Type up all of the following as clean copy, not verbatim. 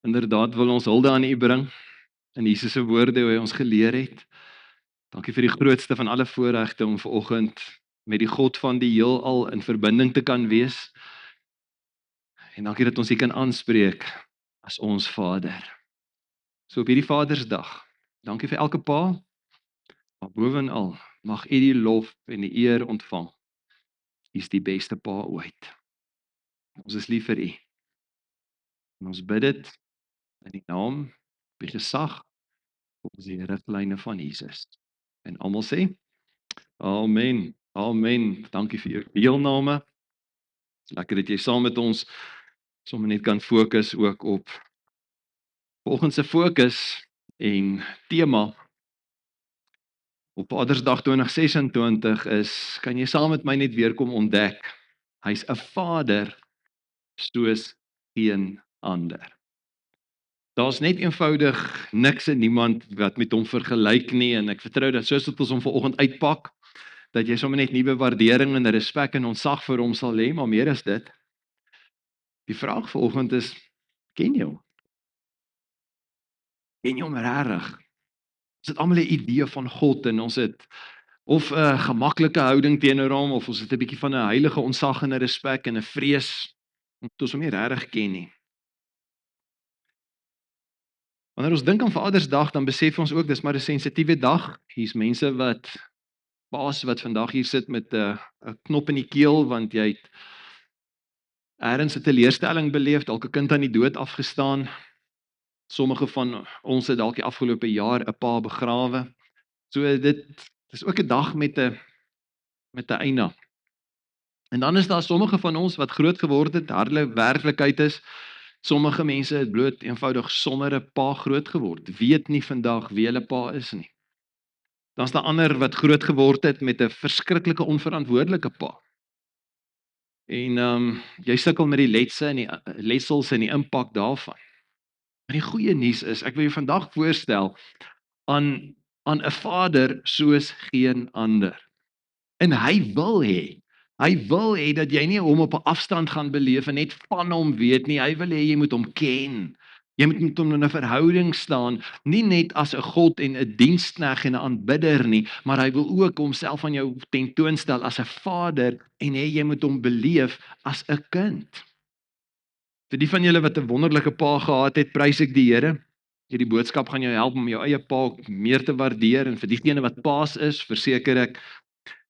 Inderdaad wil ons hulde aan U bring in Jesus se woorde hoe hy ons geleer het. Dankie vir die grootste van alle voorregte om vanoggend met die God van die heelal in verbinding te kan wees. En dankie dat ons U kan aanspreek as ons Vader. So op hierdie Vadersdag, dankie vir elke pa, maar bovenal mag U die lof en die eer ontvang. U is die beste pa ooit. Ons is lief vir U. En ons bid dit in die naam, op die gesag, volgens die riglyne van Jesus. En almal sê, amen, amen. Dankie vir jou deelname. Lekker dat jy saam met ons sommer net kan fokus ook op vanoggend se fokus en tema op Vadersdag 2026 is, kan jy saam met my net weer kom ontdek, hy's 'n vader soos geen ander. Daar's net eenvoudig niks en niemand wat met hom vergelyk nie, en ek vertrou dat soos wat ons hom vanoggend uitpak, dat jy sommer net nuwe waardering en respek en ontzag vir hom sal hê, maar meer as dit, die vraag vanoggend is, ken jy hom? Ken jy hom regtig? Ons het almal 'n idee van God en ons het of 'n gemaklike houding teenoor hom, of ons het 'n bietjie van 'n heilige ontzag en 'n respek en 'n vrees, omdat ons hom nie regtig ken nie. Wanneer ons dink aan Vadersdag, dan besef ons ook, dis maar 'n sensitiewe dag. Hier's mense paas wat vandag hier sit met 'n knop in die keel, want jy het ergens 'n teleurstelling beleef, dalk 'n kind aan die dood afgestaan. Sommige van ons het dalk die afgelope jaar 'n pa begrawe. So dit is ook 'n dag met 'n einde. En dan is daar sommige van ons wat groot geword het, harde werklikheid is. Sommige mense het bloot eenvoudig sonder 'n pa groot geword. Weet nie vandag wie hulle pa is nie. Dan is daar ander wat groot geword het met 'n verskriklike onverantwoordelike pa. En jy sukkel met die letsels en die impak daarvan. Maar die goeie nuus is, ek wil jou vandag voorstel aan 'n vader soos geen ander. En hy wil hê dat jy nie hom op 'n afstand gaan beleef en net van hom weet nie. Hy wil hê jy moet hom ken. Jy moet met hom in 'n verhouding staan, nie net as 'n God en 'n dienskneg en 'n aanbidder nie, maar hy wil ook homself aan jou tentoonstel as 'n vader en hê jy moet hom beleef as 'n kind. Vir die van julle wat 'n wonderlike pa gehad het, prys ek die Here. Hierdie boodskap gaan jou help om jou eie pa meer te waardeer, en vir diegene wat paas is, verseker ek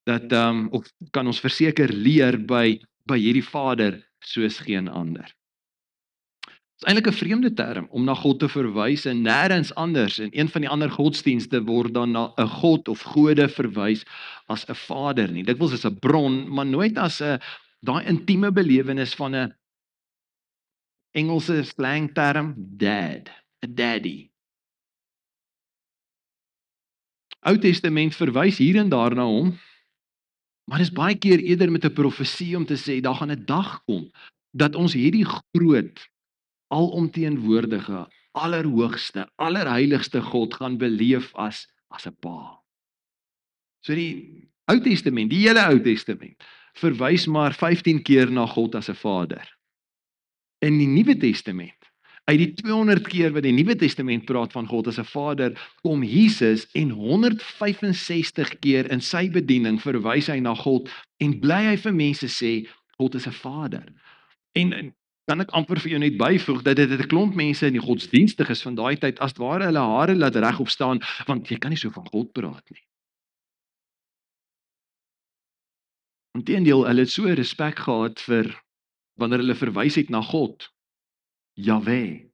dat of kan ons verseker leer by hierdie vader soos geen ander. Dit is eintlik 'n vreemde term om na God te verwys, en nêrens anders in een van die ander godsdienste word dan na 'n God of gode verwys as 'n vader nie. Dikwels is 'n bron, maar nooit as 'n daai intieme belewenis van 'n Engelse slangterm dad, 'n daddy. Ou Testament verwys hier en daar na hom, maar dis baie keer eerder met 'n profesie om te sê, daar gaan 'n dag kom, dat ons hierdie groot, alomteenwoordige, allerhoogste, allerheiligste God gaan beleef as 'n pa. So die Ou Testament, die hele Ou Testament, verwys maar 15 keer na God as 'n vader. In die Nuwe Testament, uit die 200 keer wat die Nuwe Testament praat van God as 'n vader, kom Jesus en 165 keer in sy bediening verwys hy na God en bly hy vir mense sê, God is 'n vader. En kan ek amper vir jou net byvoeg, dat dit 'n klomp mense in die godsdienstiges van daai tyd, as ware hulle hare laat regop staan, want jy kan nie so van God praat nie. Inteendeel, hulle het so respek gehad vir, wanneer hulle verwys het na God, Jahwe,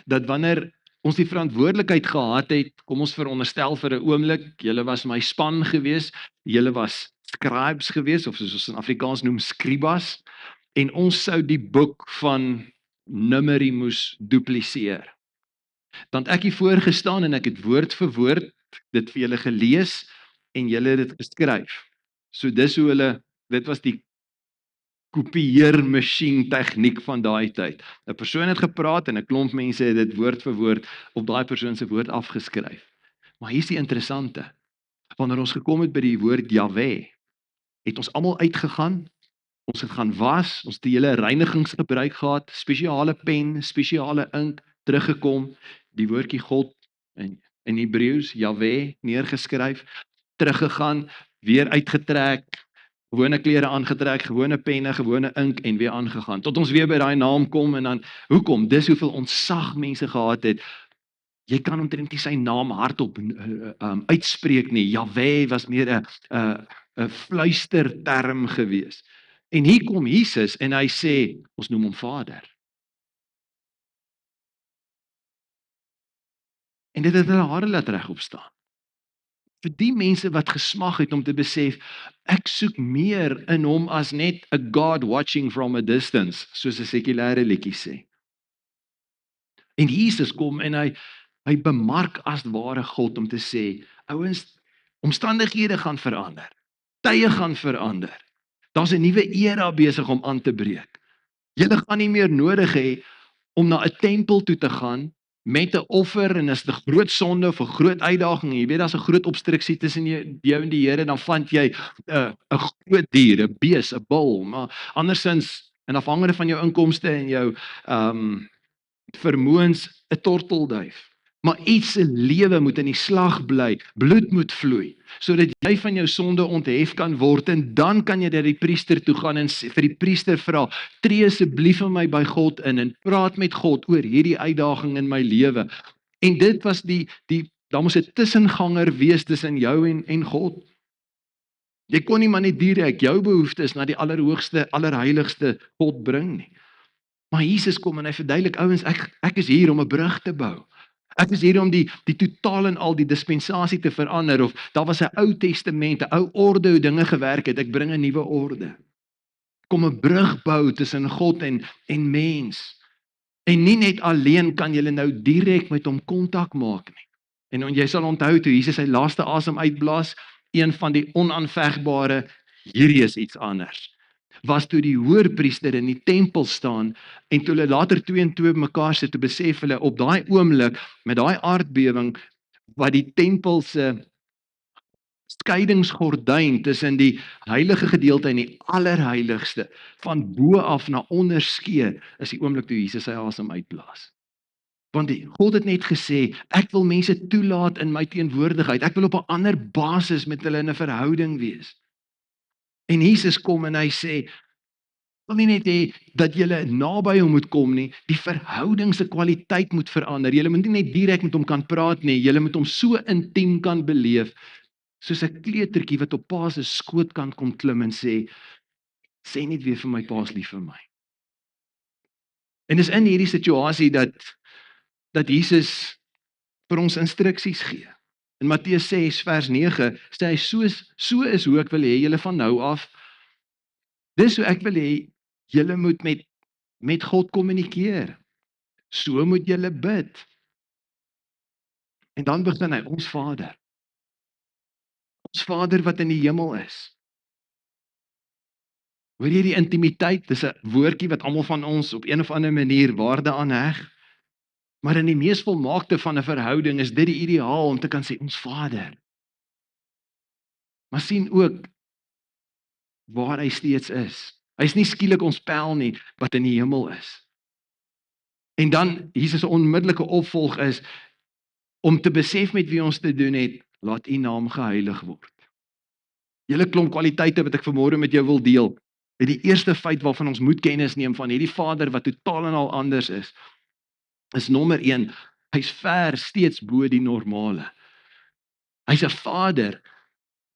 dat wanneer ons die verantwoordelikheid gehad het, kom ons veronderstel vir 'n oomblik, julle was my span gewees, julle was scribes gewees, of soos ons in Afrikaans noem, scribas, en ons sou die boek van Numeri moes dupliseer. Dan het ek hier voorgestaan en ek het woord vir woord dit vir julle gelees en julle het dit geskryf. So dis hoe dit was die kopieermasjien tegniek van daai tyd. 'n Persoon het gepraat en 'n klomp mense het dit woord vir woord op daai persoon se woord afgeskryf. Maar hier's die interessante. Wanneer ons gekom het by die woord Jahwe, het ons almal uitgegaan Ons het gaan was, ons het die hele reinigingsgebruik gehad, spesiale pen, spesiale ink, teruggekom, die woordjie God in Hebreëus, Jahwe, neergeskryf, teruggegaan, weer uitgetrek, gewone klere aangetrek, gewone penne, gewone ink en weer aangegaan. Tot ons weer by daai naam kom en dan, hoekom? Dis hoeveel ontsag mense gehad het. Jy kan omtrent nie sy naam hardop uitspreek nie. Jahwe was meer 'n fluisterterm gewees. En hier kom Jesus en hy sê, ons noem hom Vader. En dit het hulle hare laat regop staan. Vir die mense wat gesmag het om te besef, ek soek meer in hom as net a God watching from a distance, soos 'n sekulêre liedjie sê. En Jesus kom en hy bemark as ware God om te sê, ouens, omstandighede gaan verander. Tye gaan verander. Daar's 'n nuwe era besig om aan te breek. Julle gaan nie meer nodig hê om na 'n tempel toe te gaan met 'n offer en as dit 'n groot sonde of 'n groot uitdaging, jy weet daar's 'n groot obstruksie tussen jou en die Here, dan vind jy 'n groot dier, 'n bees, 'n bul, maar andersins en afhangende van jou inkomste en jou vermoëns 'n tortelduif. Maar iets se lewe moet in die slag bly, bloed moet vloei, sodat jy van jou sonde onthef kan word en dan kan jy na die priester toe gaan en vir die priester vra, tree asseblief vir my by God in en praat met God oor hierdie uitdaging in my lewe. En dit was daar moes 'n tussenganger wees tussen jou en God. Jy kon nie maar net direk jou behoeftes na die allerhoogste, allerheiligste God bring nie. Maar Jesus kom en hy verduidelik, ouens, ek is hier om 'n brug te bou. Ek is hier om die totaal en al die dispensasie te verander, of daar was 'n Ou Testament, 'n ou orde hoe dinge gewerk het, ek bring 'n nuwe orde. Kom 'n brug bou tussen God en mens. En nie net alleen kan jy nou direk met hom kontak maak nie. En jy sal onthou toe Jesus sy laaste asem uitblaas, een van die onaanvegbare, hierdie is iets anders, was toe die hoërpriester in die tempel staan en toe hulle later 2 en 2 mekaar sit, toe besef hulle op daai oomblik met daai aardbewing wat die tempel se skeidingsgordyn tussen die heilige gedeelte en die allerheiligste van bo af na onder skeur, is die oomblik toe Jesus sy asem uitblaas. Want God het net gesê, ek wil mense toelaat in my teenwoordigheid. Ek wil op 'n ander basis met hulle in 'n verhouding wees. En Jesus kom en hy sê, wil nie net hê dat julle naby hom moet kom nie, die verhouding se kwaliteit moet verander. Julle moet nie net direk met hom kan praat nie, julle moet hom so intiem kan beleef, soos 'n kleutertjie wat op pa se skoot kan kom klim en sê net weer vir my, pa's lief vir my. En dis in hierdie situasie dat Jesus vir ons instruksies gee. In Matteus 6 vers 9 sê hy, so is hoe ek wil hê julle van nou af, dis hoe ek wil hê julle moet met God kommunikeer. So moet julle bid. En dan begin hy, ons Vader wat in die hemel is. Hoor jy die intimiteit? Dis 'n woordjie wat almal van ons op een of ander manier waarde aan heg. Maar in die mees volmaakte van 'n verhouding is dit die ideaal om te kan sê, ons Vader. Maar sien ook waar hy steeds is. Hy's nie skielik ons Pel nie, wat in die hemel is. En dan, Jesus se onmiddellike opvolg is, om te besef met wie ons te doen het, laat u naam geheilig word. Julle klomp kwaliteite wat ek vanmôre met jou wil deel. Die eerste feit waarvan ons moet kennis neem van hierdie Vader wat totaal en al anders is nommer 1, hy's ver steeds bo die normale. Hy's 'n Vader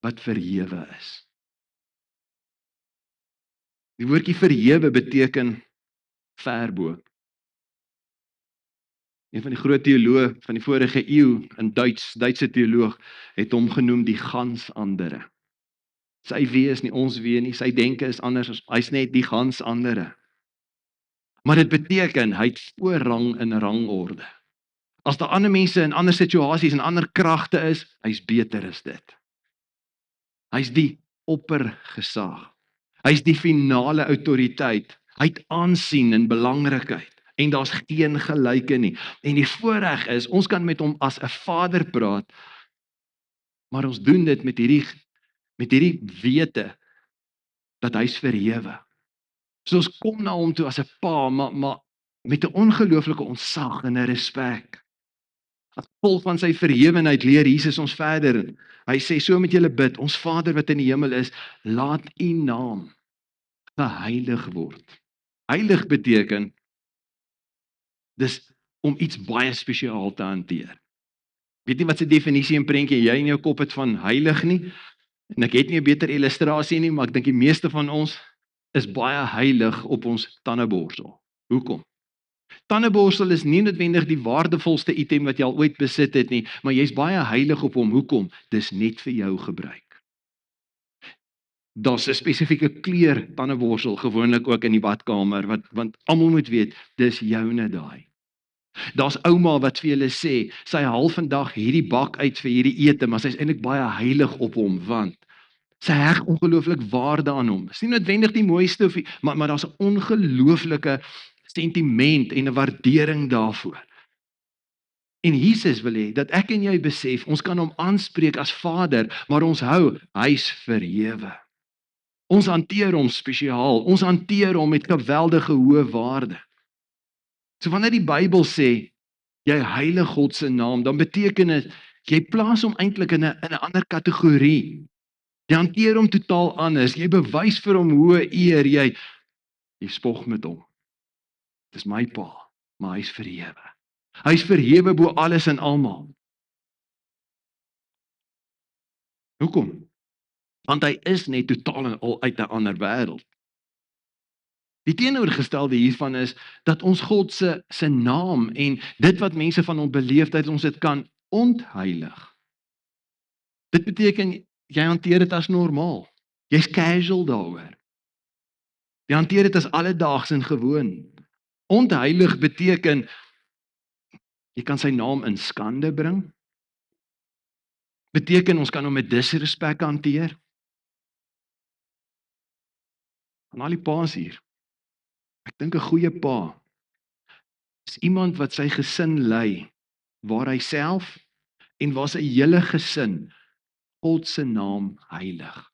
wat verhewe is. Die woordjie verhewe beteken ver bo. Een van die groot teoloë van die vorige eeu in Duitse teoloog het hom genoem die gans andere. Sy wee is nie ons wee nie, sy denke is anders, hy's net die gans andere. Maar dit beteken hy het voorrang in rangorde. As daar ander mense in ander situasies en ander kragte is, hy's beter as dit. Hy's die oppergesag. Hy's die finale autoriteit. Hy het aansien en belangrikheid en daar's geen gelyke nie. En die voorreg is, ons kan met hom as 'n Vader praat, maar ons doen dit met hierdie wete dat hy's verhewe. So ons kom na hom toe as 'n pa, maar met 'n ongelooflike ontzag en 'n respek. As gevolg van sy verhewenheid leer Jesus ons verder. Hy sê, so moet julle bid, ons Vader wat in die hemel is, laat u naam geheilig word. Heilig beteken, dis om iets baie spesiaal te hanteer. Weet nie wat se definisie en prentjie jy in jou kop het van heilig nie, en ek het nie 'n beter illustrasie nie, maar ek dink die meeste van ons is baie heilig op ons tandeborsel. Hoekom? Tandeborsel is nie noodwendig die waardevolste item wat jy al ooit besit het nie, maar jy's baie heilig op hom. Hoekom? Dis net vir jou gebruik. Daar's 'n spesifieke kleur tandeborsel gewoonlik ook in die badkamer, want almal moet weet, dis joune daai. Daar's ouma wat vir julle sê, sy haal vandag hierdie bak uit vir hierdie ete, maar sy's eintlik baie heilig op hom, want sy heg ongelooflik waarde aan hom. Dis nie noodwendig die mooiste of maar daar's 'n ongelooflike sentiment en 'n waardering daarvoor. En Jesus wil hê dat ek en jy besef, ons kan hom aanspreek as Vader, maar ons hou, hy's verhewe. Ons hanteer hom spesiaal. Ons hanteer hom met geweldige hoë waarde. So wanneer die Bybel sê jy heilig God se naam, dan beteken dit jy plaas hom eintlik in 'n ander kategorie. Jy hanteer hom totaal anders. Jy bewys vir hom hoe eer jy spog met hom. Dis my pa, maar hy's verhewe. Hy's verhewe bo alles en almal. Hoekom? Want hy is net totaal en al uit 'n ander wêreld. Die teenoorgestelde hiervan is dat ons God se naam en dit wat mense van hom beleef, dat ons dit kan ontheilig. Dit beteken jy hanteer dit as normaal. Jy's casual daaroor. Jy hanteer dit as alledaags en gewoon. Ontheilig beteken jy kan sy naam in skande bring. Beteken ons kan hom met disrespek hanteer. En al die paas hier. Ek dink 'n goeie pa is iemand wat sy gesin lei, waar hy self en waar sy hele gesin God se naam heilig.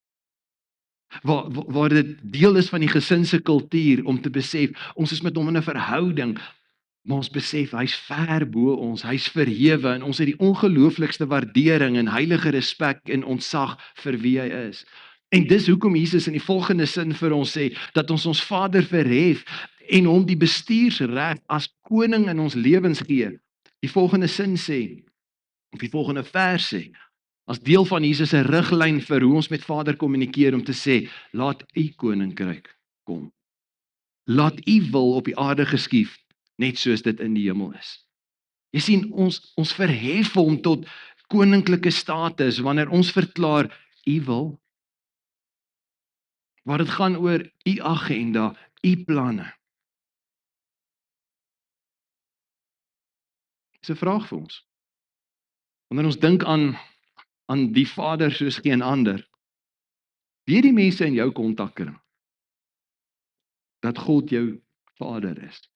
Waar dit deel is van die gesin se kultuur om te besef, ons is met hom in 'n verhouding, maar ons besef hy's ver bo ons, hy's verhewe en ons het die ongelooflikste waardering en heilige respek en ontzag vir wie hy is. En dis hoekom Jesus in die volgende sin vir ons sê dat ons Vader verhef en hom die bestuursreg as koning in ons lewens gee. Die volgende sin sê, of die volgende vers sê, as deel van Jesus se riglyn vir hoe ons met Vader kommunikeer om te sê, laat u koninkryk kom. Laat u wil op die aarde geskied, net soos dit in die hemel is. Jy sien, ons verhef hom tot koninklike status wanneer ons verklaar u wil. Waar dit gaan oor u agenda, u planne. Dis 'n vraag vir ons. Wanneer ons dink aan die Vader soos geen ander, weet die mense in jou kontakkring dat God jou Vader is.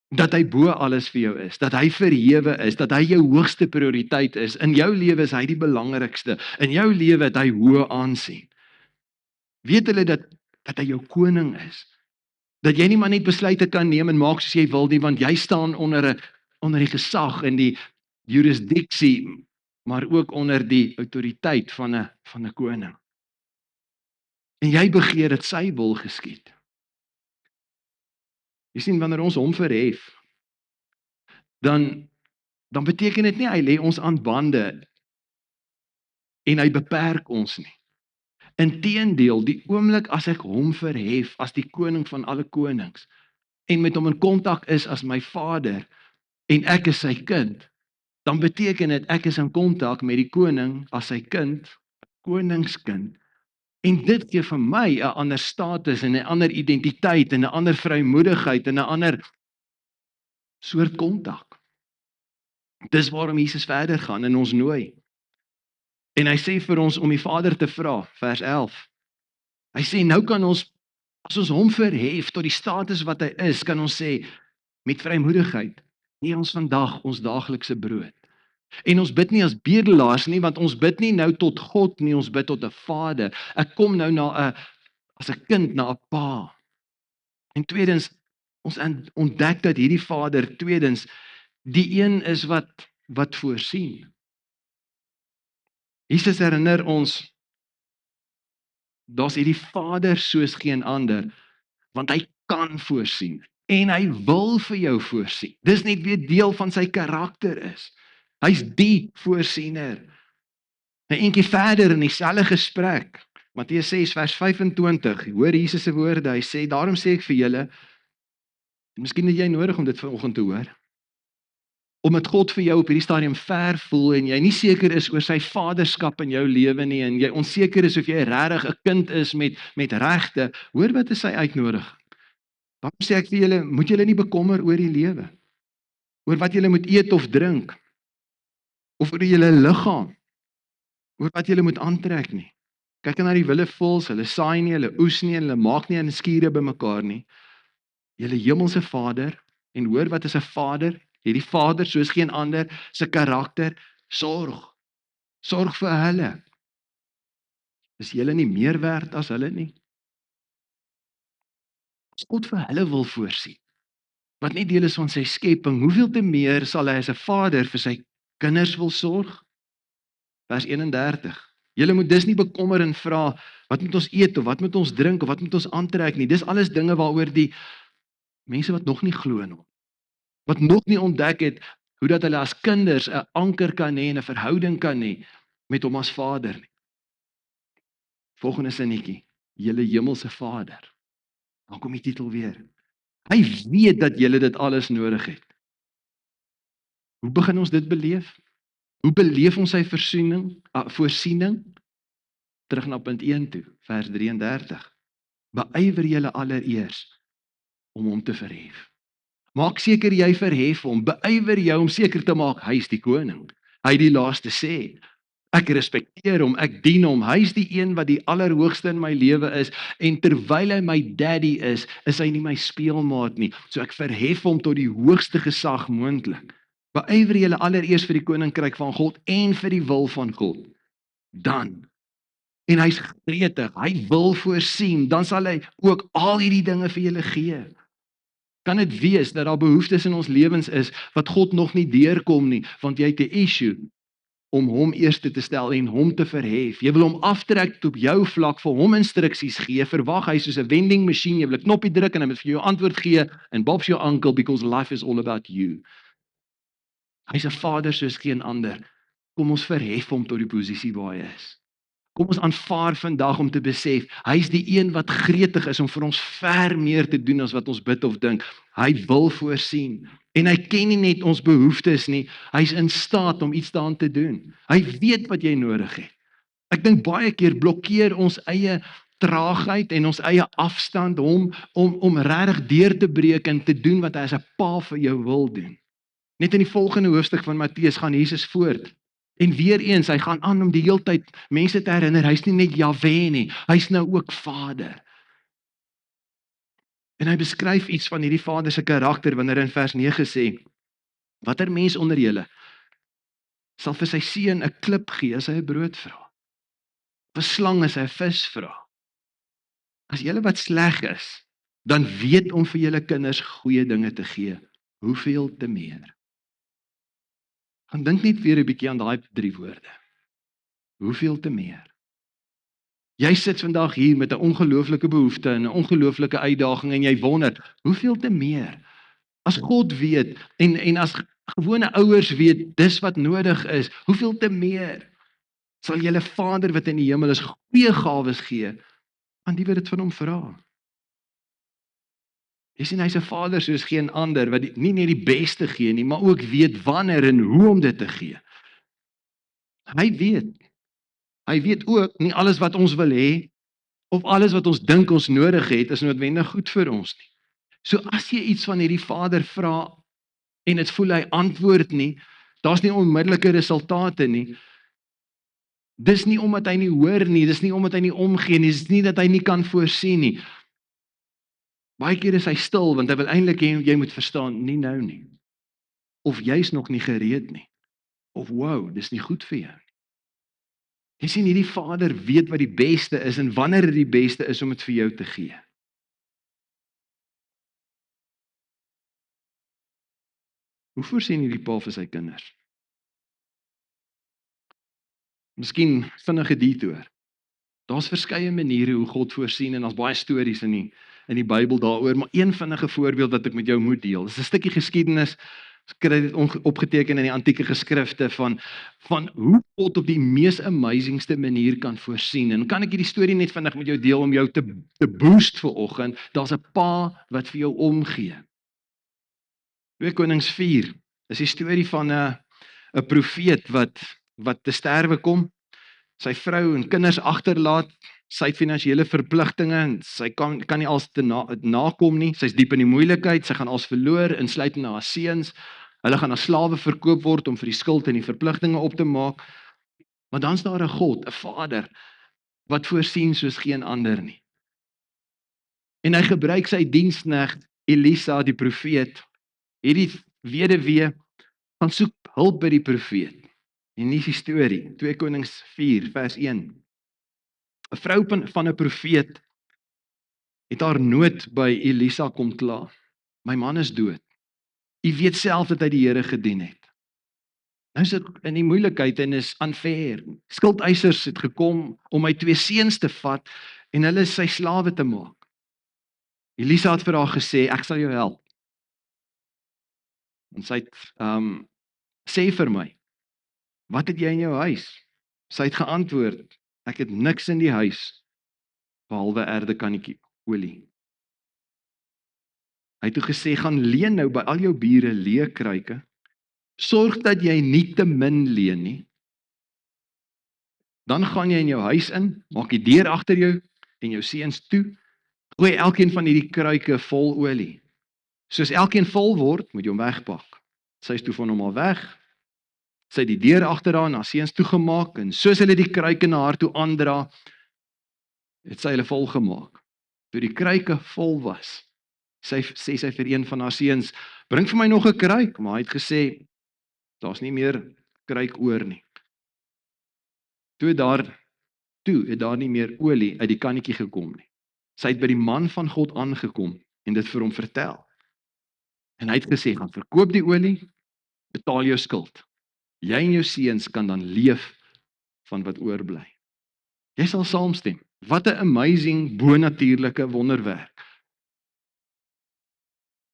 Dat hy bo alles vir jou is, dat hy verhewe is, dat hy jou hoogste prioriteit is. In jou lewe is hy die belangrikste. In jou lewe het hy hoë aansien. Weet hulle dat hy jou koning is? Dat jy nie maar net besluite kan neem en maak soos jy wil nie, want jy staan onder die gesag en die jurisdiksie, maar ook onder die autoriteit van 'n koning. En jy begeer dat sy wil geskied. Jy sien, wanneer ons hom verhef, dan beteken dit nie hy lê ons aan bande en hy beperk ons nie. Inteendeel, die oomblik as ek hom verhef as die koning van alle konings en met hom in kontak is as my Vader en ek is sy kind, dan beteken dit ek is in kontak met die koning as sy kind, koningskind. En dit gee vir my 'n ander status en 'n ander identiteit en 'n ander vrymoedigheid en 'n ander soort kontak. Dis waarom Jesus verder gaan en ons nooi. En hy sê vir ons om die Vader te vra, vers 11. Hy sê nou kan ons, as ons hom verhef tot die status wat hy is, kan ons sê met vrymoedigheid, gee ons vandag ons daaglikse brood. En ons bid nie as bedelaars nie, want ons bid nie nou tot God nie, ons bid tot 'n Vader. Ek kom nou na as 'n kind na 'n pa. En tweedens, ons ontdek dat hierdie Vader, tweedens, die een is wat voorsien. Jesus herinner ons, daar's hierdie Vader soos geen ander, want hy kan voorsien en hy wil vir jou voorsien. Dis net weer deel van sy karakter is. Hy's die voorsiener. 'n Eentjie verder in dieselfde gesprek, Matteus 6 vers 25, hoor Jesus se woorde, hy sê, daarom sê ek vir julle, miskien het jy nodig om dit vanoggend te hoor, omdat God vir jou op hierdie stadium ver voel en jy nie seker is oor sy vaderskap in jou lewe nie en jy onseker is of jy regtig 'n kind is met regte, hoor wat is sy uitnodiging. Daarom sê ek vir julle, moet julle nie bekommer oor die lewe, oor wat julle moet eet of drink, of oor julle liggaam, oor wat julle moet aantrek nie. Kyk na die wilde voëls, hulle saai nie, hulle oes nie, hulle maak nie in skure bymekaar nie. Julle hemelse Vader, en hoor wat is 'n Vader? Hierdie Vader soos geen ander, se karakter, sorg vir hulle. Is julle nie meer werd as hulle nie? As God vir hulle wil voorsien, wat nie deel is van sy skepping, hoeveel te meer sal hy as 'n Vader vir sy kinders wil sorg? Vers 31. Julle moet dus nie bekommer en vra, wat moet ons eet, of wat moet ons drink, of wat moet ons aantrek nie. Dis alles dinge waaroor die mense wat nog nie glo in hom, wat nog nie ontdek het, hoe dat hulle as kinders 'n anker kan hê en 'n verhouding kan hê met hom as Vader nie. Volgende sinnetjie, julle hemelse Vader. Dan kom die titel weer. Hy weet dat julle dit alles nodig het. Hoe begin ons dit beleef? Hoe beleef ons sy voorsiening? Terug na punt 1 toe, vers 33. Beywer julle allereers om hom te verhef. Maak seker jy verhef hom, beywer jou om seker te maak, hy is die koning. Hy het die laaste sê. Ek respekteer hom, ek dien hom, hy is die een wat die allerhoogste in my lewe is, en terwyl hy my daddy is hy nie my speelmaat nie, so ek verhef hom tot die hoogste gesag moontlik. Beywer julle allereers vir die koninkryk van God en vir die wil van God. Dan, en hy's gretig, hy wil voorsien, dan sal hy ook al hierdie dinge vir julle gee. Kan dit wees dat daar behoeftes in ons lewens is wat God nog nie deurkom nie, want jy het 'n issue om hom eerste te stel en hom te verhef. Jy wil hom aftrek op jou vlak, vir hom instruksies gee, verwag hy soos 'n vending masjien, jy wil 'n knoppie druk en hy moet vir jou antwoord gee, and Bob's your uncle because life is all about you. Hy's 'n Vader soos geen ander. Kom ons verhef hom tot die posisie waar hy is. Kom ons aanvaar vandag om te besef, hy's die een wat gretig is om vir ons ver meer te doen as wat ons bid of dink. Hy wil voorsien. En hy ken nie net ons behoeftes nie, hy's in staat om iets daaraan te doen. Hy weet wat jy nodig het. Ek dink baie keer blokkeer ons eie traagheid en ons eie afstand hom om regtig deur te breek en te doen wat hy as 'n pa vir jou wil doen. Net in die volgende hoofstuk van Matteus gaan Jesus voort. En weer eens, hy gaan aan om die heeltyd mense te herinner, hy's nie net Jahwe nie, hy's nou ook Vader. En hy beskryf iets van hierdie Vader se karakter wanneer hy in vers 9 sê, watter mens onder julle sal vir sy seun 'n klip gee as hy 'n brood vra? Of 'n slang as hy 'n vis vra? As julle wat sleg is, dan weet om vir julle kinders goeie dinge te gee, hoeveel te meer? Gaan dink net weer 'n bietjie aan daai 3 woorde. Hoeveel te meer? Jy sit vandag hier met 'n ongelooflike behoefte en 'n ongelooflike uitdaging en jy wonder, hoeveel te meer? As God weet en as gewone ouers weet, dis wat nodig is, hoeveel te meer sal julle Vader wat in die hemel is goeie gawes gee aan die wat dit van hom vra? Jy sien, hy's 'n Vader soos geen ander, wat nie net die beste gee nie, maar ook weet wanneer en hoe om dit te gee. Hy weet ook nie alles wat ons wil hê, of alles wat ons dink ons nodig het, is noodwendig goed vir ons nie. So as jy iets van hierdie Vader vra, en dit voel hy antwoord nie, daar's nie onmiddellike resultate nie, dis nie omdat hy nie hoor nie, dis nie omdat hy nie omgee nie, dis nie dat hy nie kan voorsien nie. Baie keer is hy stil, want hy wil eintlik hê jy moet verstaan, nie nou nie. Of jy's nog nie gereed nie. Of wow, dis nie goed vir jou. Jy sien, hierdie Vader weet wat die beste is en wanneer dit die beste is om dit vir jou te gee. Hoe voorsien hierdie pa vir sy kinders? Miskien vinnige detour. Daar's verskeie maniere hoe God voorsien en daar's baie stories in die Bybel daaroor, maar een vinnige voorbeeld wat ek met jou moet deel. Dis 'n stukkie geskiedenis, ek kry dit opgeteken in die antieke geskrifte van hoe God op die mees amazingste manier kan voorsien. En kan ek hierdie storie net vinnig met jou deel om jou te boost vir oggend? Daar's 'n pa wat vir jou omgee. 2 Konings 4 is die storie van 'n profeet wat te sterwe kom. Sy vrou en kinders agterlaat, sy het finansiële verpligtinge en sy kan nie als te nakom nie. Sy's diep in die moeilikheid, sy gaan als verloor, insluitend haar seuns. Hulle gaan as slawe verkoop word om vir die skuld en die verpligtinge op te maak. Maar dan's daar 'n God, 'n Vader wat voorsien soos geen ander nie. En hy gebruik sy diensknegt Elisa die profeet. Hierdie weduwee gaan soek hulp by die profeet. En hier is die storie, 2 Konings 4 vers 1. 'n Vrou van 'n profeet het haar nood by Elisa kom kla. My man is dood. U weet self dat hy die Here gedien het. Nou is ek in die moeilikheid en is unfair. Skuldeisers het gekom om my 2 seuns te vat en hulle sy slawe te maak. Elisa het vir haar gesê, ek sal jou help. En sy het sê vir my, wat het jy in jou huis? Sy het geantwoord, ek het niks in die huis, behalwe erdekannetjie olie. Hy het toe gesê, gaan leen nou by al jou bure leë kruike, sorg dat jy nie te min leen nie, dan gaan jy in jou huis in, maak die deur agter jou en jou seuns toe, gooi elkeen van hierdie kruike vol olie. Soos elkeen vol word, moet jy hom wegpak. Sy is toe van hom al weg, sy het die deur agter haar en haar seuns toegemaak, en soos hulle die kruike na haar toe aandra, het sy hulle vol gemaak. Toe die kruike vol was, sê sy vir een van haar seuns, bring vir my nog 'n kruik, maar hy het gesê, daar's nie meer kruik oor nie. Toe het daar nie meer olie uit die kannetjie gekom nie. Sy het by die man van God aangekom en dit vir hom vertel. En hy het gesê, gaan verkoop die olie, betaal jou skuld. Jy en jou seuns kan dan leef van wat oorbly. Jy sal saamstem. Wat 'n amazing, bonatuurlike wonderwerk.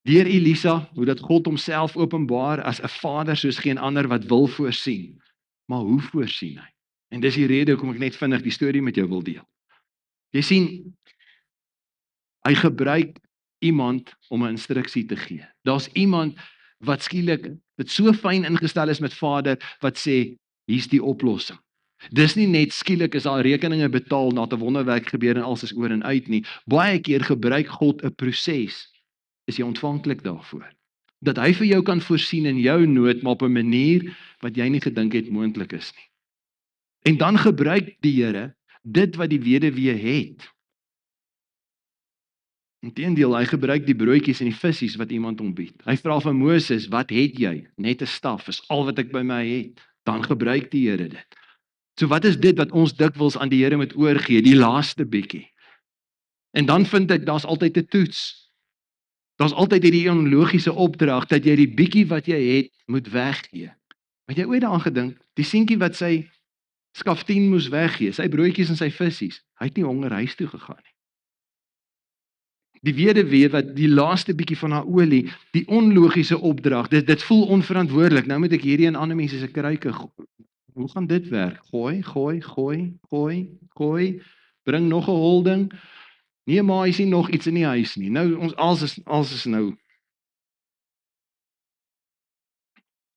Deur Elisa, hoe dat God homself openbaar as 'n Vader soos geen ander wat wil voorsien. Maar hoe voorsien hy? En dis die rede hoekom ek net vinnig die storie met jou wil deel. Jy sien, hy gebruik iemand om 'n instruksie te gee. Daar's iemand wat skielik dit so fyn ingestel is met Vader wat sê, hier's die oplossing. Dis nie net skielik is daar rekeninge betaal na 'n wonderwerk gebeur en alles is oor en uit nie. Baie keer gebruik God 'n proses. Is jy ontvanklik daarvoor? Dat hy vir jou kan voorsien in jou nood, maar op 'n manier wat jy nie gedink het moontlik is nie. En dan gebruik die Here dit wat die weduwee het. Inteendeel, hy gebruik die broodjies en die visse wat iemand hom bied. Hy vra van Moses, wat het jy? Net 'n staf, is al wat ek by my het. Dan gebruik die Here dit. So wat is dit wat ons dikwels aan die Here moet oorgee, die laaste bietjie? En dan vind ek, daar's altyd 'n toets. Daar's altyd hierdie onlogiese opdrag, dat jy die bietjie wat jy het, moet weggee. Het jy ooit daaraan gedink, die seentjie wat sy skaftien moes weggee, sy broodjies en sy visse, hy het nie honger huis toe gegaan nie. Die weduwee wat die laaste bietjie van haar olie, die onlogiese opdrag, dit voel onverantwoordelik. Nou moet ek hierdie en ander mense se kruike gooi. Hoe gaan dit werk? Gooi, bring nog 'n holding. Nee, maar hy sien nog iets in die huis nie. Nou ons alles is nou.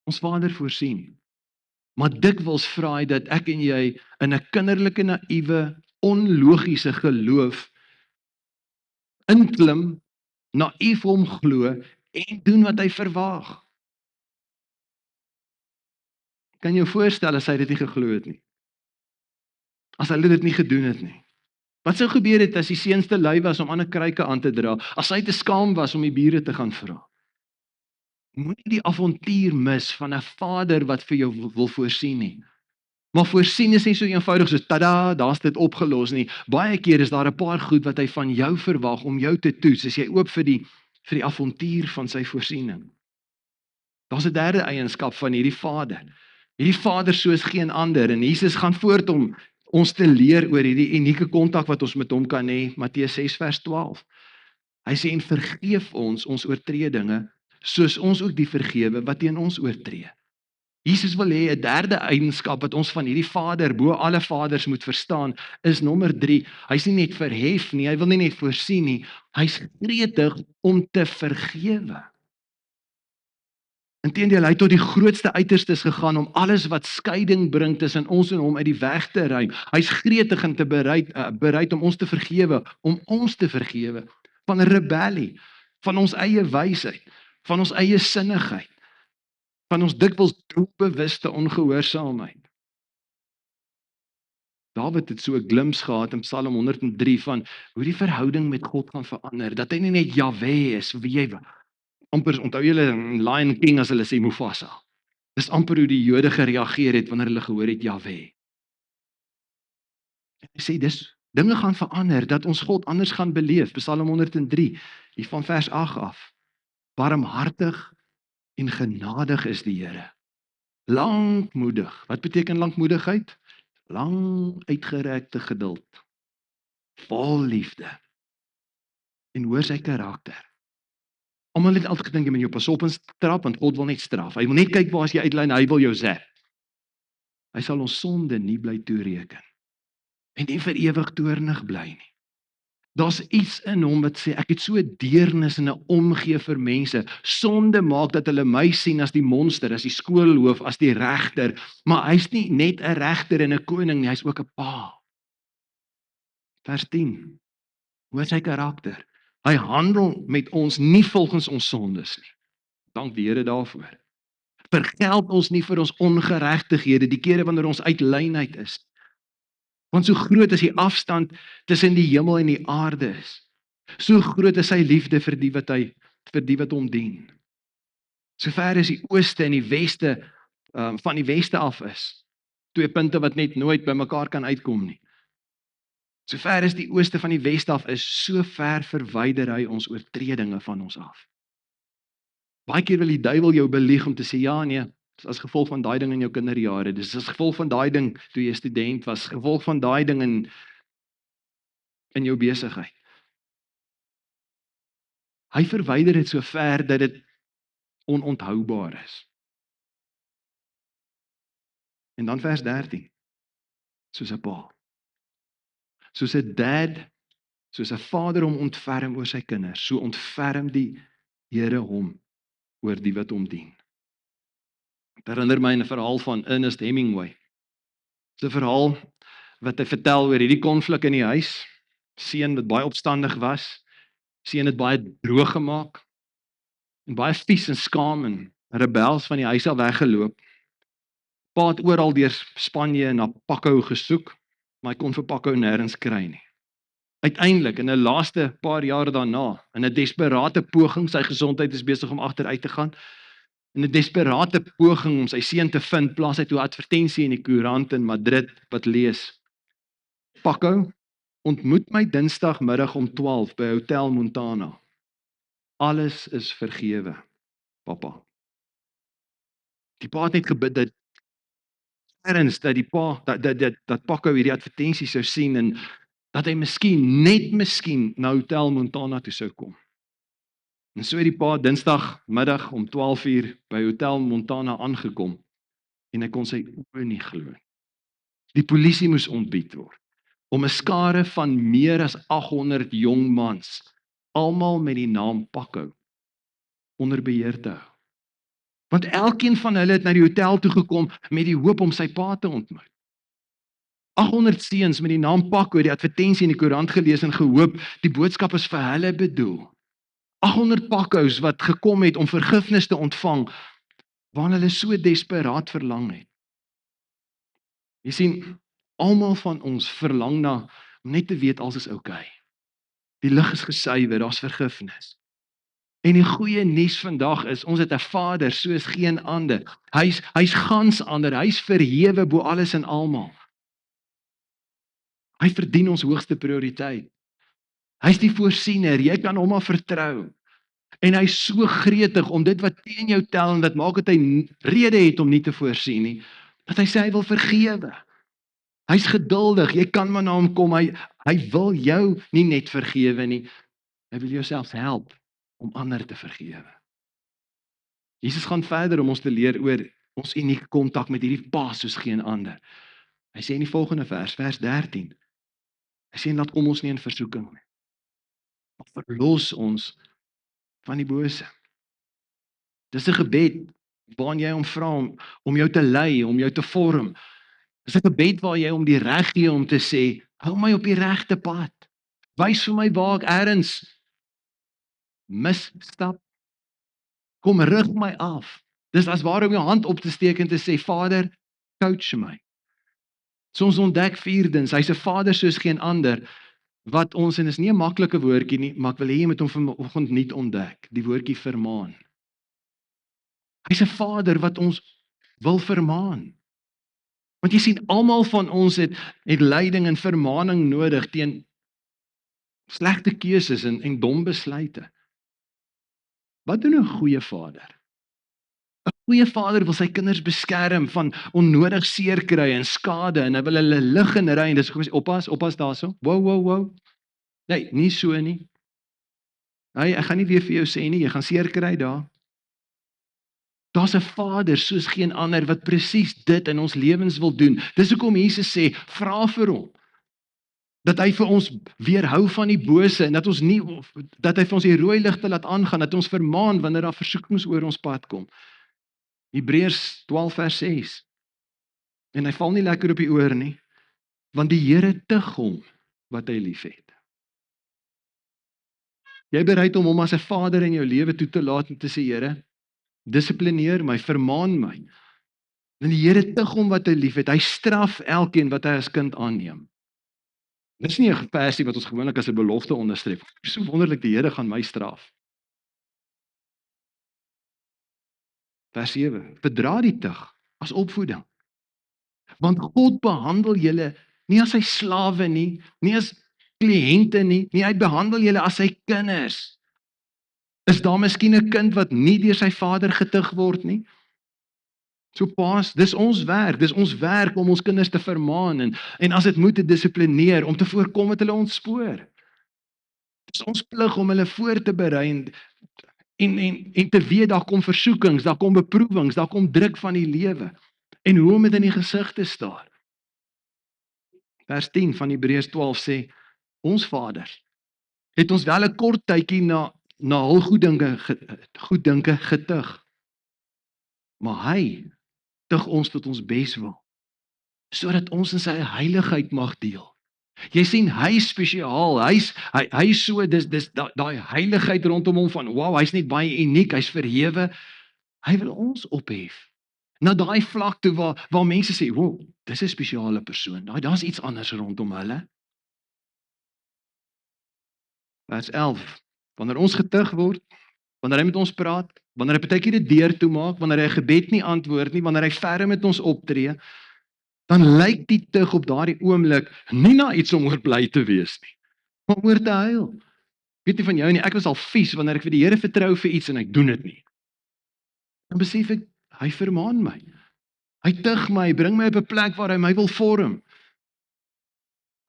Ons Vader voorsien. Maar dikwels vra hy dat ek en jy in 'n kinderlike, naïewe, onlogiese geloof inklim, naïef hom glo en doen wat hy verwag. Kan jou voorstel as hy dit nie geglo het nie? As hulle dit nie gedoen het nie? Wat sou gebeur het as die seuns te lui was om ander kruike aan te dra? As hy te skaam was om die bure te gaan vra? Moenie die avontuur mis van 'n Vader wat vir jou wil voorsien nie. Maar voorsien is nie so eenvoudig soos tada, daar's dit opgelos nie. Baie keer is daar 'n paar goed wat hy van jou verwag om jou te toets. Is jy oop vir die avontuur van sy voorsiening? Daar's 'n derde eienskap van hierdie Vader. Hierdie Vader soos geen ander, en Jesus gaan voort om ons te leer oor hierdie unieke kontak wat ons met hom kan hê. Matteus 6 vers 12. Hy sê en vergeef ons oortredinge, soos ons ook die vergewe wat teen ons oortree. Jesus wil hê 'n derde eienskap wat ons van hierdie Vader bo alle vaders moet verstaan, is nommer 3. Hy's nie net verhef nie, hy wil nie net voorsien nie, hy's gretig om te vergewe. Inteendeel, hy het tot die grootste uiterstes gegaan om alles wat skeiding bring tussen ons en hom uit die weg te ruim. Hy's gretig en bereid om ons te vergewe van rebellie, van ons eie wysheid, van ons eie sinnigheid, van ons dikwels doelbewuste ongehoorsaamheid. Dawid het so 'n glimps gehad in Psalm 103 van hoe die verhouding met God gaan verander, dat hy nie net Jahwe is, wie hy amper, onthou julle in Lion King as hulle sê Mufasa. Dis amper hoe die Jode gereageer het wanneer hulle gehoor het Jahwe. Hy sê dinge gaan verander, dat ons God anders gaan beleef. Psalm 103, hier van vers 8 af. Barmhartig en genadig is die Here. Lankmoedig. Wat beteken lankmoedigheid? Lang uitgerekte geduld. Vol liefde. En hoor sy karakter. Almal het altyd gedink jy moet jou pas op en straf, want God wil net straf. Hy wil net kyk waar as jy uitlyn, hy wil jou zap. Hy sal ons sonde nie bly toereken. En nie vir ewig toornig bly nie. Daar's iets in hom wat sê, ek het so 'n deernis en 'n omgee vir mense. Sonde maak dat hulle my sien as die monster, as die skoolhoof, as die regter. Maar hy's nie net 'n regter en 'n koning nie, hy's ook 'n pa. Vers 10. Hoe is sy karakter? Hy handel met ons nie volgens ons sondes nie. Dank die Here daarvoor. Vergeld ons nie vir ons ongeregtighede, die kere wanneer ons uit lynheid is. Want so groot is die afstand tussen die hemel en die aarde is. So groot is sy liefde vir die wat hom dien. So ver is die ooste en die weste van die weste af is. 2 punte wat net nooit by mekaar kan uitkom nie. So ver is die ooste van die weste af is, so ver verwyder hy ons oortredinge van ons af. Baie keer wil die duiwel jou belieg om te sê, ja nee, as gevolg van daai ding in jou kinderjare, dis as gevolg van daai ding toe jy student was, gevolg van daai ding in jou besigheid. Hy verwyder dit so ver dat dit ononthoudbaar is. En dan vers 13, soos 'n pa. Soos 'n dad, soos 'n vader hom ontferm oor sy kinders, so ontferm die Here hom oor die wat hom dien. Dit herinner my aan 'n verhaal van Ernest Hemingway. Dis 'n verhaal wat hy vertel oor hierdie konflik in die huis. Seun wat baie opstandig was, seun het baie droog gemaak, en baie vies en skaam en rebels van die huis af weggeloop. Pa het oral deur Spanje na Paco gesoek, maar hy kon vir Paco nêrens kry nie. Uiteindelik, in 'n laaste paar jaar daarna, in 'n desperate poging, sy gesondheid is besig om agteruit te gaan, in 'n desperate poging om sy seun te vind, plaas hy toe 'n advertensie in die koerant in Madrid wat lees: Paco, ontmoet my Dinsdagmiddag om 12 by Hotel Montana. Alles is vergewe, papa. Die pa het net gebid dat dat Paco hierdie advertensie sou sien en dat hy miskien na Hotel Montana toe sou kom. En so het die pa Dinsdagmiddag om 12:00 by Hotel Montana aangekom en hy kon sy oë nie glo. Die polisie moes ontbied word om 'n skare van meer as 800 jong mans, almal met die naam Paco, onder beheer te hou. Want elkeen van hulle het na die hotel toe gekom met die hoop om sy pa te ontmoet. 800 seuns met die naam Paco, die advertensie in die koerant gelees en gehoop, die boodskap is vir hulle bedoel. 800 Pacos wat gekom het om vergifnis te ontvang, waarna hulle so desperaat verlang het. Jy sien, almal van ons verlang na om net te weet alles is oukei. Die lig is gesuiwer, daar's vergifnis. En die goeie nuus vandag is, ons het 'n Vader soos geen ander. Hy's gans ander, hy's verhewe bo alles en almal. Hy verdien ons hoogste prioriteit. Hy's die voorsiener, jy kan hom maar vertrou. En hy's so gretig om dit wat teen jou tel en dit maak dat hy rede het om nie te voorsien nie, dat hy sê hy wil vergewe. Hy's geduldig, jy kan maar na hom kom, hy wil jou nie net vergewe nie, hy wil jou selfs help om ander te vergewe. Jesus gaan verder om ons te leer oor ons unieke kontak met hierdie Pa soos geen ander. Hy sê in die volgende vers 13, hy sê laat kom ons nie in versoeking nie, maar verlos ons van die bose. Dis 'n gebed waarin jy hom vra om jou te lei, om jou te vorm. Dis 'n gebed waar jy hom die reg gee om te sê, hou my op die regte pad. Wys vir my waar ek ergens misstap. Kom rig my af. Dis as ware om jou hand op te steek en te sê, Vader, coach my. So ons ontdek vierdens, hy's 'n Vader soos geen ander, wat ons, en is nie 'n maklike woordjie nie, maar ek wil hê jy moet hom vanoggend nuut ontdek, die woordjie vermaan. Hy's 'n Vader wat ons wil vermaan. Want jy sien, almal van ons het leiding en vermaaning nodig teen slegte keuses en dom besluite. Wat doen 'n goeie vader? 'n Goeie vader wil sy kinders beskerm van onnodig seer kry en skade, en hy wil hulle lig en ry, en dis hoekom hy sê, oppas daarso. Wow. Nee, nie so nie. Ek gaan nie weer vir jou sê nie, jy gaan seer kry daar. Daar's 'n Vader soos geen ander wat presies dit in ons lewens wil doen. Dis hoekom Jesus sê, vra vir hom. Dat hy vir ons weerhou van die bose, en dat hy vir ons die rooi ligte laat aangaan, dat ons vermaan wanneer daar versoekings oor ons pad kom. Hebreërs 12 vers 6. En hy val nie lekker op die oor nie, want die Here tug hom wat hy liefhet. Jy bereid om hom as 'n Vader in jou lewe toe te laat en te sê, Here, dissiplineer my, vermaan my. En die Here tug hom wat hy liefhet. Hy straf elkeen wat hy as kind aanneem. Dis nie 'n versie wat ons gewoonlik as 'n belofte onderstreep. So wonderlik, die Here gaan my straf. Vers 7. Verdra die tug as opvoeding. Want God behandel julle nie as sy slawe nie as kliënte nie, hy behandel julle as sy kinders. Is daar miskien 'n kind wat nie deur sy vader getug word nie? So paas, dis ons werk om ons kinders te vermaan en as dit moet te dissiplineer, om te voorkom dat hulle ontspoor. Dis ons plig om hulle voor te berei en te weet daar kom versoekings, daar kom beproewings, daar kom druk van die lewe. En hoe om dit in die gesig te staar. Vers 10 van Hebreërs 12 sê, ons Vader het ons wel 'n kort tydjie na hul goeddinke getug. Maar hy tug ons tot ons beswil, sodat ons in sy heiligheid mag deel. Jy sien, hy is spesiaal, hy is so, dis daai heiligheid rondom hom van, wow, hy's net baie uniek, hy's verhewe. Hy wil ons ophef. Na daai vlak toe waar mense sê, wow, dis 'n spesiale persoon, daar's iets anders rondom hulle. Vers 11, wanneer ons getug word, wanneer hy met ons praat, wanneer hy partykeer die deur toemaak, wanneer hy 'n gebed nie antwoord nie, wanneer hy verder met ons optree, dan lyk die tug op daardie oomblik nie na iets om oor bly te wees nie, maar oor te huil. Ek weet nie van jou nie, ek was al vies wanneer ek vir die Here vertrou vir iets en ek doen dit nie. Dan besef ek, hy vermaan my. Hy tug my, bring my op 'n plek waar hy my wil vorm.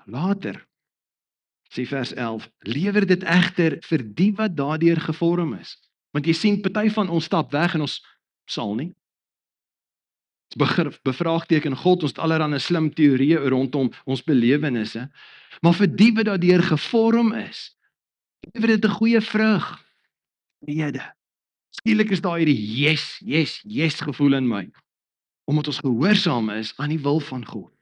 Later, sê vers 11, lewer dit egter vir die wat daardeur gevorm is. Want jy sien, party van ons stap weg en ons sal nie. Ons bevraagteken God, ons het allerlei slim teorieë rondom ons belewennisse. Maar vir die wat daardeur gevorm is, lewer dit 'n goeie vrug. Vrede. Skielik is daar hierdie yes gevoel in my. Omdat ons gehoorsaam is aan die wil van God.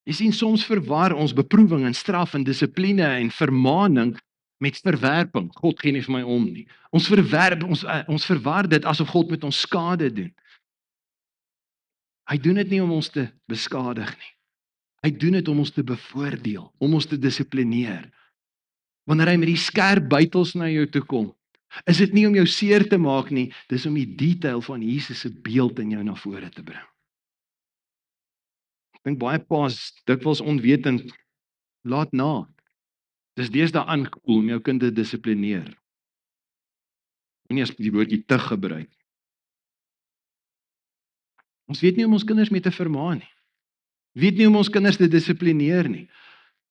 Jy sien, soms verwar ons beproewing en straf en dissipline en vermaaning met verwerping. God gee nie vir my om nie. Ons verwar dit asof God met ons skade doen. Hy doen dit nie om ons te beskadig nie. Hy doen dit om ons te bevoordeel, om ons te dissiplineer. Wanneer hy met die skerp bytels na jou toe kom, Is dit nie om jou seer te maak nie, dis om die detail van Jesus se beeld in jou na vore te bring. Ek dink baie paas dikwels onwetend laat na. Dis deesdae aangekoel om jou kind te dissiplineer. Nie as die woordjie te gebruik. Ons weet nie hoe om ons kinders mee te vermaan nie. Weet nie hoe om ons kinders te dissiplineer nie.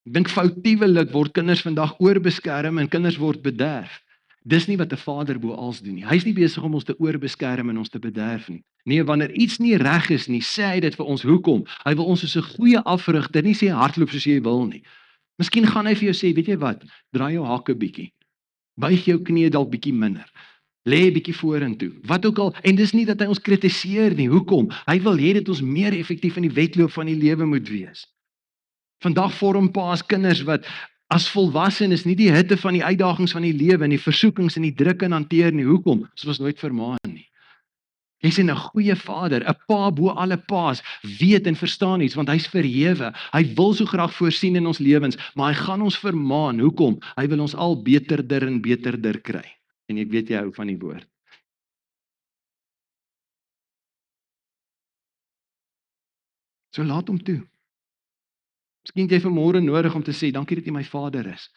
Ek dink foutiewelik word kinders vandag oorbeskerm en kinders word bederf. Dis nie wat 'n vader bo als doen nie. Hy's nie besig om ons te oorbeskerm en ons te bederf nie. Nee, wanneer iets nie reg is nie, sê hy dit vir ons. Hoekom? Hy wil ons soos 'n goeie afrigter, nie sê hardloop soos jy wil nie. Miskien gaan hy vir jou sê, weet jy wat? Draai jou hakke bietjie. Buig jou knie dalk bietjie minder. Lê 'n bietjie vorentoe. Wat ook al, en dis nie dat hy ons kritiseer nie. Hoekom? Hy wil hê dat ons meer effektief in die wedloop van die lewe moet wees. Vandag vorm paas kinders wat as volwassenes nie die hitte van die uitdagings van die lewe en die versoekings en die druk kan hanteer nie. Hoekom? Ons was nooit vermaan nie. Jy's 'n goeie vader, 'n pa bo alle paas, weet en verstaan iets want hy's verhewe. Hy wil so graag voorsien in ons lewens, maar hy gaan ons vermaan. Hoekom? Hy wil ons al beterder en beterder kry. En ek weet jy hou van die woord. So laat hom toe. Miskien het jy vanmôre nodig om te sê, dankie dat jy my vader is.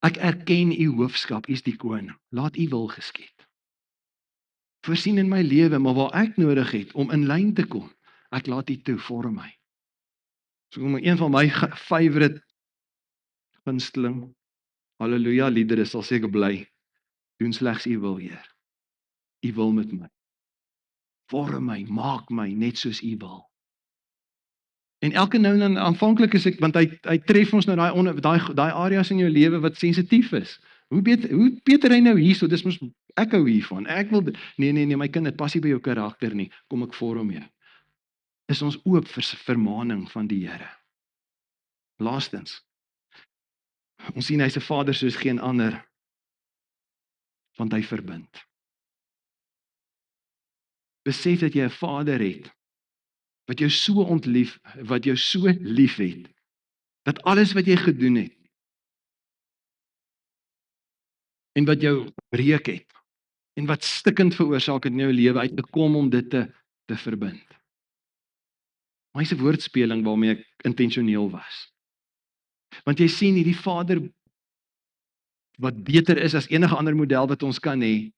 Ek erken u hoofskap, u is die koning. Laat u wil geskied. Voorsien in my lewe, maar waar ek nodig het om in lyn te kom, ek laat u toe, vorm my. So kom een van my favorite gunsteling, halleluja liedere sal seker bly, doen slegs u wil, Heer. U wil met my. Vorm my, maak my net soos u wil. En elke nou en dan aanvanklik is ek, want hy tref ons nou daai areas in jou lewe wat sensitief is. Hoe beter hy nou hierso, dis mos ek hou hiervan. Ek wil nee, my kind, dit pas nie by jou karakter nie. Kom ek vorm jou. Is ons oop vir vermaning van die Here. Laastens. Ons sien hy's 'n vader soos geen ander, want hy verbind. Besef dat jy 'n vader het wat jou so ontlief, wat jou so lief het, dat alles wat jy gedoen het, en wat jou breek het, en wat stikkend veroorsaak het in jou lewe, uitgekom om dit te verbind. Maar hy's 'n woordspeling waarmee ek intentioneel was. Want jy sien hierdie vader, wat beter is as enige ander model wat ons kan hê,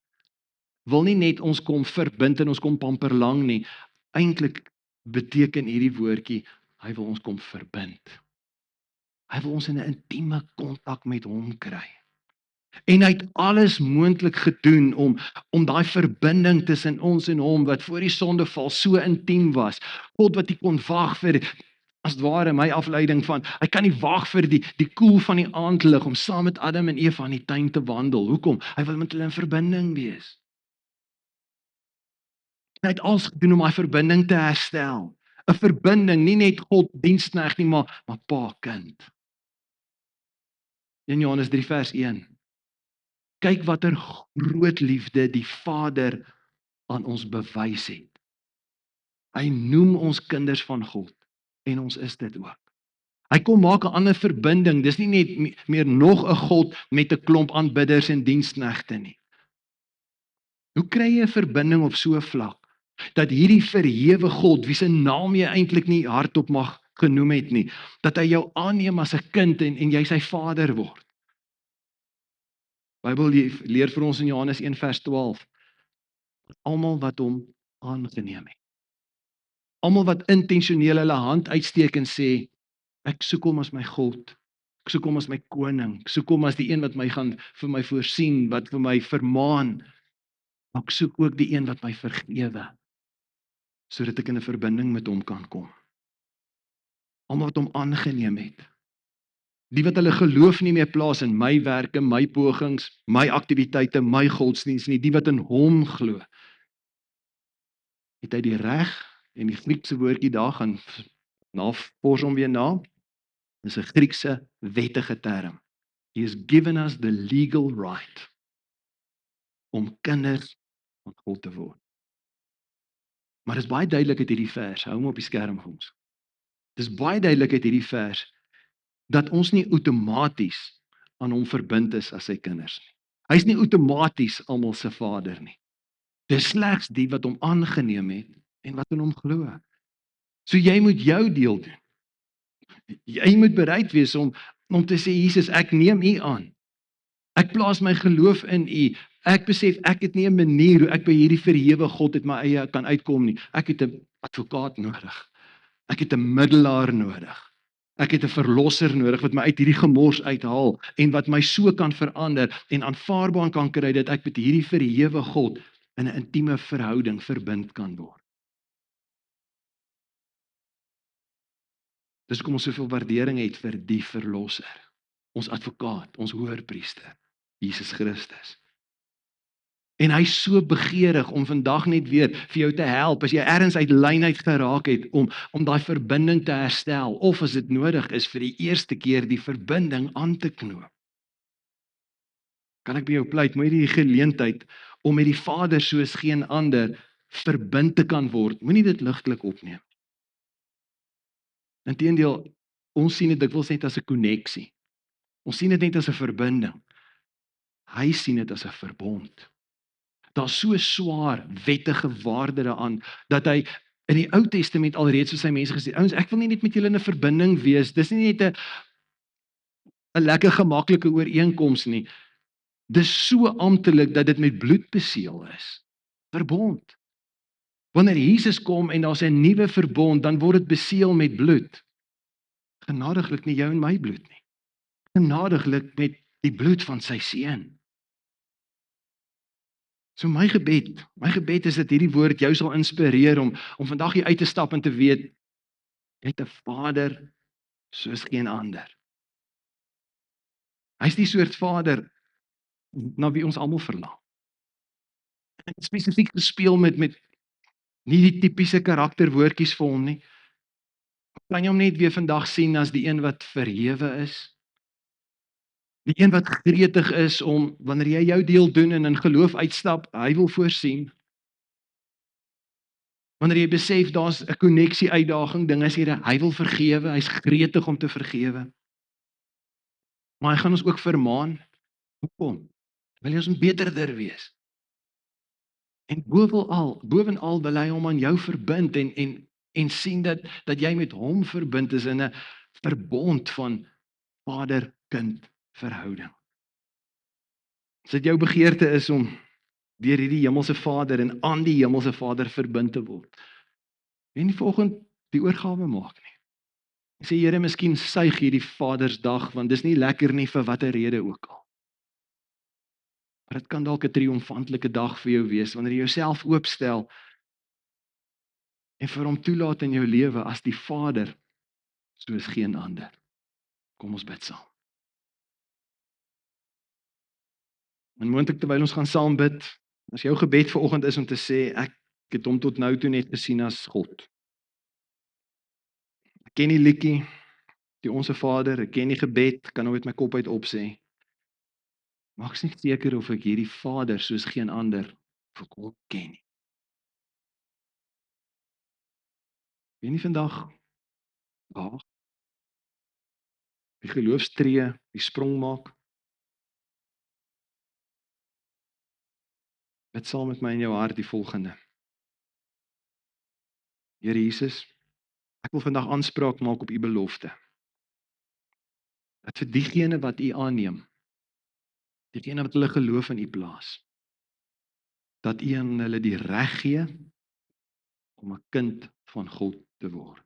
wil nie net ons kom verbind en ons kom pamperlang nie. Eintlik beteken hierdie woordjie, hy wil ons kom verbind. Hy wil ons in 'n intieme kontak met hom kry. En hy het alles moontlik gedoen om daai verbinding tussen ons en hom, wat voor die sondeval so intiem was. God wat nie kon wag vir, as het ware my afleiding van, hy kan nie wag vir die koel van die aandlig, om saam met Adam en Eva in die tuin te wandel. Hoekom? Hy wil met hulle in verbinding wees. Hy het alles gedoen om daai verbinding te herstel. 'n Verbinding, nie net God diensknegt nie, maar pa kind. In Johannes 3 vers 1. Kyk watter groot liefde die Vader aan ons bewys het. Hy noem ons kinders van God, en ons is dit ook. Hy kom maak 'n ander verbinding, dis nie net meer nog 'n God met 'n klomp aanbidders en diensknegte nie. Hoe kry jy 'n verbinding op so 'n vlak, dat hierdie verhewe God, wie se naam jy eintlik nie hardop mag genoem het nie, dat hy jou aanneem as 'n kind en jy sy vader word? Bybel leer vir ons in Johannes 1 vers 12, almal wat hom aangeneem het. Almal wat intentioneel hulle hand uitsteek en sê, ek soek hom as my God, ek soek hom as my koning, ek soek hom as die een wat my gaan vir my voorsien, wat vir my vermaan, maar ek soek ook die een wat my vergewe, sodat ek in 'n verbinding met hom kan kom. Almal wat hom aangeneem het. Die wat hulle geloof nie meer plaas in my werke, my pogings, my aktiwiteite, my godsdiens nie, die wat in hom glo. Het hy die reg, en die Griekse woordjie daar gaan navors hom weer na, dis 'n Griekse wettige term. He has given us the legal right om kinders van God te word. Maar dis baie duidelik uit hierdie vers, hou hom op die skerm vir ons. Dis baie duidelik uit hierdie vers, dat ons nie outomaties aan hom verbind is as sy kinders nie. Hy's nie outomaties almal se vader nie. Dis slegs die wat hom aangeneem het en wat in hom glo. So jy moet jou deel doen. Jy moet bereid wees om te sê, Jesus, ek neem U aan. Ek plaas my geloof in U. Ek besef ek het nie 'n manier hoe ek by hierdie verhewe God uit my eie kan uitkom nie. Ek het 'n advokaat nodig. Ek het 'n middelaar nodig. Ek het 'n verlosser nodig wat my uit hierdie gemors uithaal en wat my so kan verander en aanvaarbaar kan kry dat ek met hierdie verhewe God in 'n intieme verhouding verbind kan word. Dis hoekom ons soveel waardering het vir die verlosser, ons advokaat, ons hoërpriester, Jesus Christus. En hy's so begeerig om vandag net weer vir jou te help, as jy ergens uit lyn uit geraak het, om daai verbinding te herstel, of as dit nodig is vir die eerste keer die verbinding aan te knoop. Kan ek by jou pleit, moet jy die geleentheid om met die Vader soos geen ander verbind te kan word, moenie dit ligtelik opneem. Inteendeel, ons sien dit dikwels net as 'n koneksie. Ons sien dit net as 'n verbinding. Hy sien dit as 'n verbond. Daar's so swaar wettige waarde daaraan, dat hy in die Ou Testament alreeds vir sy mense gesê, ouens, ek wil nie net met julle in 'n verbinding wees, dis nie net 'n lekker gemaklike ooreenkoms nie, dis so amptelik dat dit met bloed beseël is, verbond. Wanneer Jesus kom en daar's 'n nuwe verbond, dan word dit beseël met bloed, genadiglik nie jou en my bloed nie, genadiglik met die bloed van sy seun. So my gebed is dat hierdie woord jou sal inspireer om vandag hier uit te stap en te weet, jy het 'n Vader soos geen ander. Hy's die soort Vader na wie ons almal verlang. Spesifiek gespeel met nie die tipiese karakterwoordjies vir hom nie. Kan jy hom net weer vandag sien as die een wat verhewe is? Die een wat gretig is om wanneer jy jou deel doen en in geloof uitstap, hy wil voorsien. Wanneer jy besef daar's 'n koneksie uitdaging, dinge is hier, hy wil vergewe, hy's gretig om te vergewe. Maar hy gaan ons ook vermaan. Hoekom? Wil jy ons beterder wees? En bovenal wil hy hom aan jou verbind en sien dat jy met hom verbind is in 'n verbond van vader-kind verhouding. As dit jou begeerte is om deur hierdie hemelse Vader en aan die hemelse Vader verbind te word, wil jy nie vanoggend die oorgawe maak nie. Ek sê, Here, miskien suig hierdie Vadersdag, want dis nie lekker nie vir watter rede ook al. Maar dit kan dalk 'n triomfantelike dag vir jou wees, wanneer jy jouself oopstel en vir hom toelaat in jou lewe as die Vader soos geen ander. Kom ons bid saam. En moontlik terwyl ons gaan saam bid, as jou gebed vanoggend is om te sê, ek het hom tot nou toe net gesien as God. Ek ken die liedjie, die Onse Vader, ek ken die gebed, kan nou uit my kop uit opsê. Maar ek is nie seker of ek hierdie Vader soos geen ander volkom ken nie. Wie nie vandag waag, die geloofstree, die sprong maak. Bid saam met my in jou hart die volgende. Here Jesus, ek wil vandag aanspraak maak op U belofte. Dat vir diegene wat U aanneem, diegene wat hulle geloof in U plaas, dat U aan hulle die reg gee om 'n kind van God te word.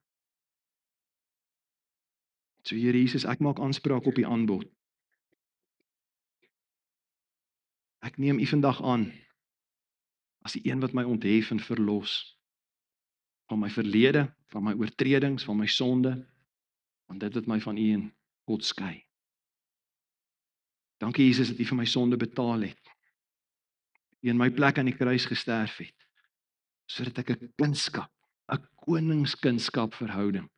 So Here Jesus, ek maak aanspraak op U aanbod. Ek neem U vandag aan as die een wat my onthef en verlos van my verlede, van my oortredings, van my sonde, van dit wat my van U en God skei. Dankie Jesus dat U vir my sonde betaal het. U in my plek aan die kruis gesterf het, sodat ek 'n kindskap, 'n koningskindskap verhouding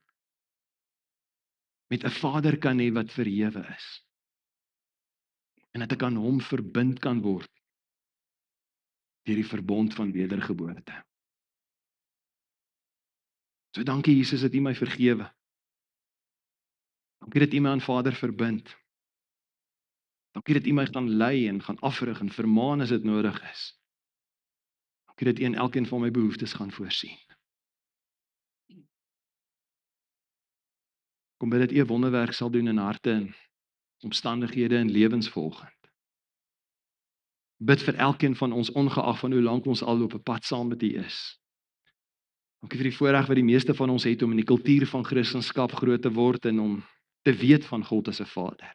met 'n Vader kan hê wat verhewe is. En dat ek aan hom verbind kan word deur die verbond van wedergeboorte. So dankie Jesus dat U my vergewe. Dankie dat U my aan Vader verbind. Dankie dat U my gaan lei en gaan afrig en vermaan as dit nodig is. Dankie dat U in elkeen van my behoeftes gaan voorsien. Kom bid dat U 'n wonderwerk sal doen in harte en omstandighede en lewens volgend. Bid vir elkeen van ons, ongeag van hoe lank ons al op 'n pad saam met U is. Dankie vir die voorreg wat die meeste van ons het om in die kultuur van Christendom groot te word en om te weet van God as 'n Vader.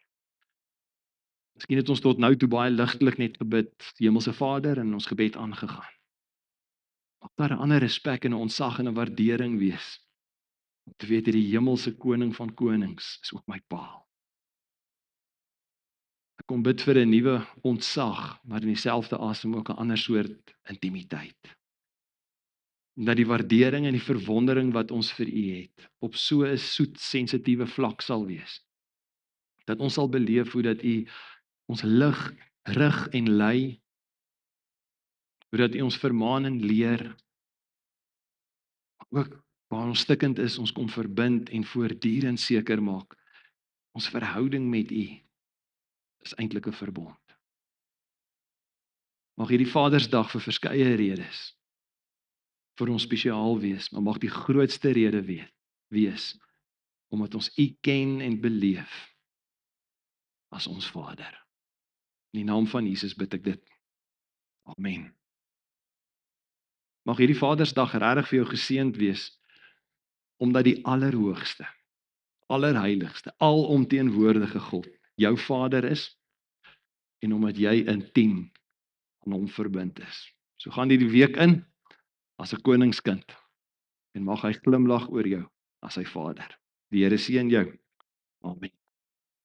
Miskien het ons tot nou toe baie ligtelik net gebid, Hemelse Vader, en ons gebed aangegaan. Mag daar 'n ander respek en 'n ontzag en 'n waardering wees. Om te weet dat die hemelse koning van konings is ook my Pa. Ek kom bid vir 'n nuwe ontzag, maar in dieselfde asem ook 'n ander soort intimiteit. Dat die waardering en die verwondering wat ons vir U het, op so 'n soet, sensitiewe vlak sal wees. Dat ons sal beleef hoe dat U ons rig en lei, hoe dat U ons vermaan en leer, ook waar ons stikkend is, ons kom verbind en voortdurend seker maak, ons verhouding met U is eintlik 'n verbond. Mag hierdie Vadersdag vir verskeie redes vir ons spesiaal wees, maar mag die grootste rede wees, omdat ons U ken en beleef as ons Vader. In die naam van Jesus bid ek dit. Amen. Mag hierdie Vadersdag regtig vir jou geseënd wees, omdat die Allerhoogste, Allerheiligste, alomteenwoordige God jou Vader is, en omdat jy intiem aan hom verbind is. So gaan die week in as 'n koningskind, en mag hy glimlag oor jou as sy Vader. Die Here seën jou. Amen.